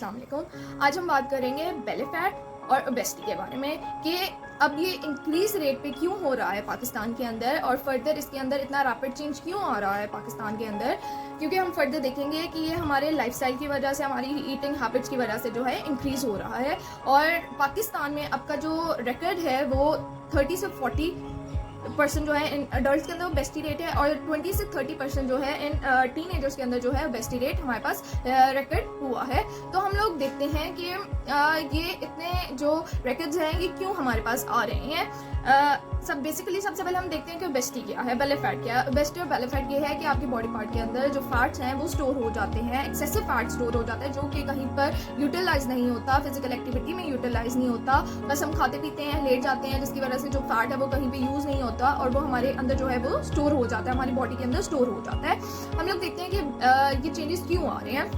अस्सलाम वालेकुम। आज हम बात करेंगे बेली फैट और ओबेसिटी के बारे में कि अब ये इंक्रीज रेट पे क्यों हो रहा है पाकिस्तान के अंदर और फर्दर इसके अंदर इतना रैपिड चेंज क्यों आ रहा है पाकिस्तान के अंदर, क्योंकि हम फर्दर देखेंगे कि ये हमारे लाइफस्टाइल की वजह से, हमारी ईटिंग हैबिट्स की वजह से जो है इंक्रीज हो रहा है। और पाकिस्तान में अब का जो रिकॉर्ड है वो 30 से 40% जो है इन अडल्ट के अंदर ओबेसिटी रेट है और 20 से 30% जो है इन टीनेजर्स के अंदर जो है ओबेसिटी रेट हमारे पास रिकॉर्ड हुआ है। तो हम लोग देखते हैं कि ये इतने जो रिकॉर्ड्स हैं ये क्यों हमारे पास आ रहे हैं। सबसे पहले हम देखते हैं कि ओबेसिटी क्या है, बेली फैट क्या है। ओबेसिटी और बेली फैट ये है कि आपकी बॉडी पार्ट के अंदर जो फैट्स हैं वो स्टोर हो जाते हैं, एक्सेसिव फैट स्टोर हो जाता है जो कि कहीं पर यूटिलाइज नहीं होता, फिजिकल एक्टिविटी में यूटिलाइज नहीं होता, बस हम खाते पीते हैं, लेट जाते हैं, जिसकी वजह से जो फैट है वो कहीं पे यूज नहीं होता और वो हमारे अंदर जो है वो स्टोर हो जाता है, हमारी बॉडी के अंदर स्टोर हो जाता है। हम लोग देखते हैं कि ये चेंजेस क्यों आ रहे हैं।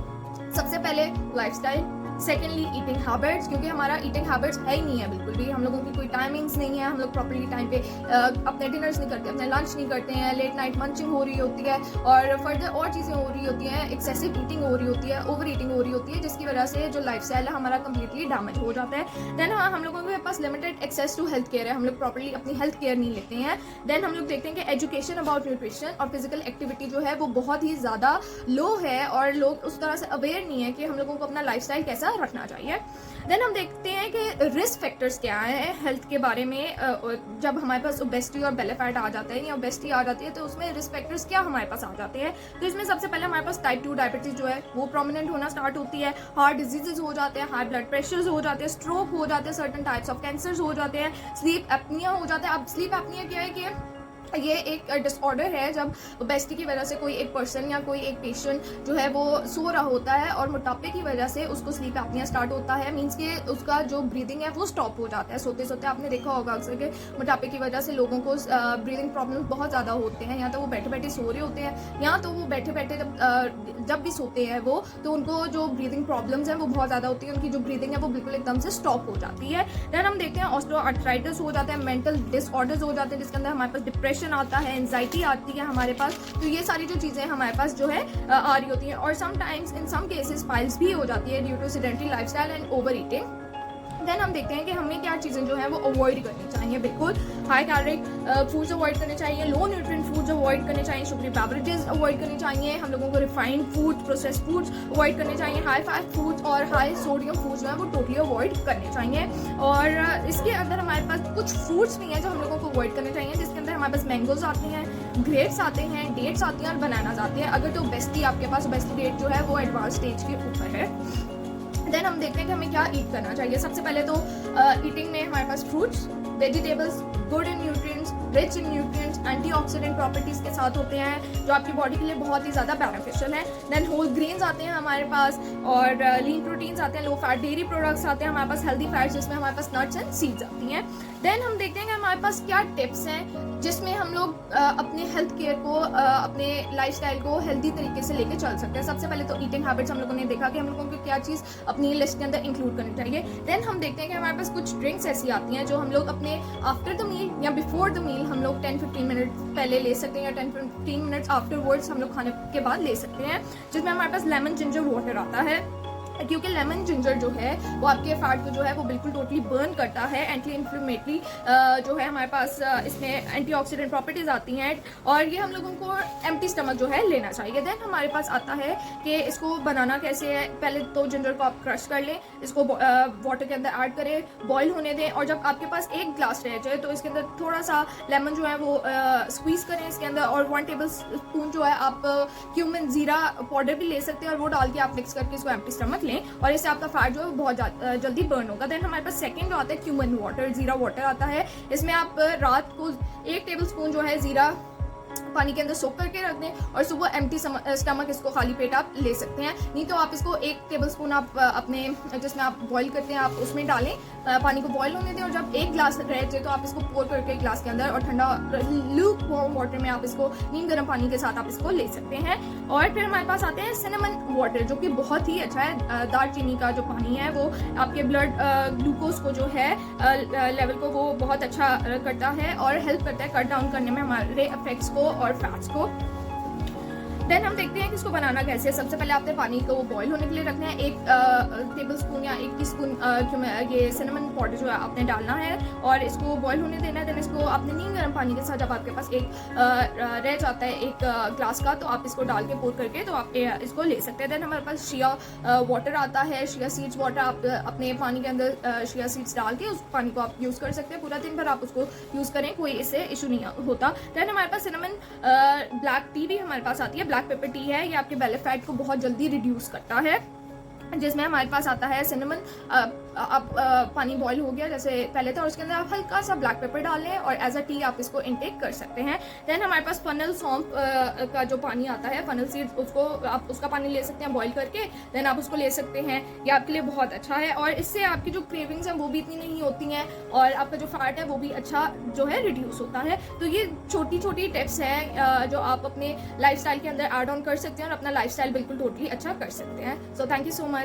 सबसे पहले लाइफस्टाइल, सेकेंडली ईटिंग हैबिट्स, क्योंकि हमारा ईटिंग हैबिट्स है ही नहीं है बिल्कुल भी, हम लोगों की कोई टाइमिंग्स नहीं है, हम लोग प्रॉपर्ली टाइम पे अपने डिनर्स नहीं करते, अपने लंच नहीं करते हैं, लेट नाइट मंचिंग हो रही होती है और फर्दर और चीज़ें हो रही होती हैं, एक्सेसिव ईटिंग हो रही होती है, ओवर ईटिंग हो रही होती है, जिसकी वजह से जो लाइफस्टाइल है हमारा कम्प्लीटली डैमेज हो जाता है। देन हम लोगों के पास limited access to health care है, हम लोग प्रॉपर्ली अपनी हेल्थ केयर नहीं लेते हैं। देन हम लोग देखते हैं कि एजुकेशन अबाउट न्यूट्रिशन और फिजिकल एक्टिविटी जो है वो बहुत ही ज़्यादा लो है और लोग उस तरह से अवेयर नहीं है कि हम लोगों को अपना लाइफस्टाइल कैसा रखना चाहिए। देन हम देखते हैं कि रिस्क फैक्टर्स क्या हैं हेल्थ के बारे में। जब हमारे पास ओबेसिटी और बेली फैट आ जाता है या ओबेसिटी आ जाती है तो उसमें रिस्क फैक्टर्स क्या हमारे पास आ जाते हैं। तो इसमें सबसे पहले हमारे पास टाइप 2 डायबिटीज जो है वो प्रोमिनेंट होना स्टार्ट होती है, हार्ट डिजीजेज हो जाते हैं, हाई ब्लड प्रेशर्स हो जाते हैं, स्ट्रोक हो जाते हैं, सर्टन टाइप्स ऑफ कैंसर्स हो जाते हैं, स्लीप एपनिया हो जाता है। अब स्लीप एपनिया क्या है कि ये एक डिसऑर्डर है जब ओबेसिटी की वजह से कोई एक पर्सन या कोई एक पेशेंट जो है वो सो रहा होता है और मोटापे की वजह से उसको स्लीप एपनिया स्टार्ट होता है, मींस के उसका जो ब्रीदिंग है वो स्टॉप हो जाता है सोते सोते। आपने देखा होगा अक्सर के मोटापे की वजह से लोगों को ब्रीदिंग प्रॉब्लम बहुत ज़्यादा होते हैं, या तो वो बैठे बैठे सो रहे होते हैं या तो वो बैठे बैठे जब भी सोते हैं वो तो उनको जो ब्रीदिंग प्रॉब्लम्स हैं वो बहुत ज़्यादा होती है, उनकी जो ब्रीदिंग है वो बिल्कुल एकदम से स्टॉप हो जाती है। देन हम देखते हैं ऑस्टियोआर्थराइटिस हो जाता है, मेंटल डिसऑर्डर्स हो जाते हैं जिसके अंदर हमारे पास डिप्रेशन आता है, एंजाइटी आती है हमारे पास। तो ये सारी जो चीज़ें हमारे पास जो है आ रही होती हैं और sometimes in some cases files भी हो जाती है due to sedentary lifestyle and overeating. Then हम देखते हैं कि हमें क्या चीज़ें जो है वो अवॉइड करनी चाहिए। बिल्कुल हाई कैलोरिक फूड्स अवॉइड करने चाहिए, लो न्यूट्रिएंट फूड्स अवॉइड करने चाहिए, शुगरी बेवरेजेस अवॉइड करनी चाहिए, हम लोगों को refined foods, processed foods avoid करने चाहिए, हाई फैट फूड्स और हाई सोडियम फूड्स जो है वो टोटली अवॉइड करने चाहिए। और इसके अंदर हमारे पास कुछ फ्रूट्स भी हैं जो हम लोगों को अवॉइड करने चाहिए, जिसके अंदर हमारे पास मैंगोज आते हैं, ग्रेप्स आते हैं, डेट्स आती हैं और बनानास आते हैं। अगर तो ओबेसिटी आपके पास ओबेसिटी रेट जो है वो एडवांस स्टेज के ऊपर है। देन हम देखते हैं कि हमें क्या ईट करना चाहिए। सबसे पहले तो ईटिंग में हमारे पास fruits, vegetables good in nutrients, rich in nutrients, antioxidant properties के साथ होते हैं जो आपकी बॉडी के लिए बहुत ही ज़्यादा बेनिफिशियल है। देन होल ग्रेन्स आते हैं हमारे पास और लीन प्रोटीन्स आते हैं, लो फैट डेयरी प्रोडक्ट्स आते हैं हमारे पास, हेल्दी फैट्स जिसमें हमारे पास नट्स एंड सीड्स आती हैं। देन हम देखते हैं कि हमारे पास क्या टिप्स हैं जिसमें हम लोग अपने हेल्थ केयर को, अपने लाइफस्टाइल को हेल्दी तरीके से लेके चल सकते हैं। सबसे पहले तो ईटिंग हैबिट्स हम लोगों ने देखा कि हम लोगों को क्या चीज़ अपनी लिस्ट के अंदर इंक्लूड करनी चाहिए। देन हम देखते हैं कि हमारे पास कुछ ड्रिंक्स ऐसी आती हैं जो हम लोग अपने आफ्टर द मील या बिफोर द मील हम लोग 10-15 मिनट पहले ले सकते हैं या 10-15 मिनट्स आफ्टरवर्ड्स हम लोग खाने के बाद ले सकते हैं, जिसमें हमारे पास लेमन जिंजर वाटर आता है, क्योंकि लेमन जिंजर जो है वो आपके फैट को जो है वो बिल्कुल टोटली बर्न करता है। एंटी इन्फ्लेमेटरी जो है हमारे पास इसमें एंटीऑक्सीडेंट प्रॉपर्टीज आती हैं और ये हम लोगों को एम्प्टी स्टमक जो है लेना चाहिए। देन हमारे पास आता है कि इसको बनाना कैसे है। पहले तो जिंजर को आप क्रश कर लें, इसको वाटर के अंदर ऐड करें, बॉईल होने दें और जब आपके पास एक ग्लास रह जाए तो इसके अंदर थोड़ा सा लेमन जो है वो स्क्वीज़ करें इसके अंदर और 1 टेबल स्पून जो है आप क्यूमिन जीरा पाउडर भी ले सकते हैं और वो डाल के आप मिक्स करके इसको एम्प्टी स्टमक लें और इससे आपका फैट जो है बहुत जल्दी बर्न होगा। देन हमारे पास सेकंड जो आता है क्यूमिन वाटर, जीरा वाटर आता है। इसमें आप रात को 1 टेबल स्पून जो है जीरा पानी के अंदर सोक करके रख दें और सुबह एम्प्टी स्टमक इसको खाली पेट आप ले सकते हैं। नहीं तो आप इसको 1 टेबल स्पून आप अपने जिसमें आप बॉईल करते हैं आप उसमें डालें, पानी को बॉईल होने दें और जब 1 ग्लास रह जाए तो आप इसको पोर करके ग्लास के अंदर और ठंडा लूक वार्म वाटर में आप इसको नीम गर्म पानी के साथ आप इसको ले सकते हैं। और फिर हमारे पास आते हैं सिनेमन वाटर जो कि बहुत ही अच्छा है। दालचीनी का जो पानी है वो आपके ब्लड ग्लूकोज को जो है लेवल को वो बहुत अच्छा करता है और हेल्प करता है कट डाउन करने में हमारे इफेक्ट्स को और फैट्स को। देन हम देखते हैं कि इसको बनाना कैसे है। सबसे पहले आपने पानी को बॉईल होने के लिए रखना है। 1 टेबल स्पून या 1 टीस्पून ये सिनेमन पाउडर जो है आपने डालना है और इसको बॉईल होने देना है। देन इसको आपने नीम गर्म पानी के साथ, जब आपके पास एक रह जाता है 1 ग्लास का, तो आप इसको डाल के पोर करके तो आप इसको ले सकते हैं। देन हमारे पास शिया वाटर आता है, शिया सीड्स वाटर। आप अपने पानी के अंदर शिया सीड्स डाल के उस पानी को आप यूज़ कर सकते हैं। पूरा दिन भर आप उसको यूज़ करें, कोई इससे इशू नहीं होता। देन हमारे पास सिनेमन ब्लैक टी भी हमारे पास आती है, ब्लैक पेपर टी है। ये आपके बेली फैट को बहुत जल्दी रिड्यूस करता है। जिसमें हमारे पास आता है सिनेमन। आप पानी बॉईल हो गया जैसे पहले था, और उसके अंदर आप हल्का सा ब्लैक पेपर डाल लें और एज अ टी आप इसको इनटेक कर सकते हैं। देन हमारे पास फनल सौंफ का जो पानी आता है, फनल सीड्स, उसको आप उसका पानी ले सकते हैं बॉईल करके। देन आप उसको ले सकते हैं, ये आपके लिए बहुत अच्छा है और इससे आपकी जो क्रेविंग्स हैं वो भी इतनी नहीं होती हैं और आपका जो फैट है वो भी अच्छा जो है रिड्यूस होता है। तो ये छोटी छोटी टिप्स हैं जो आप अपने लाइफस्टाइल के अंदर ऐड ऑन कर सकते हैं और अपना लाइफस्टाइल बिल्कुल टोटली अच्छा कर सकते हैं। So thank you so much.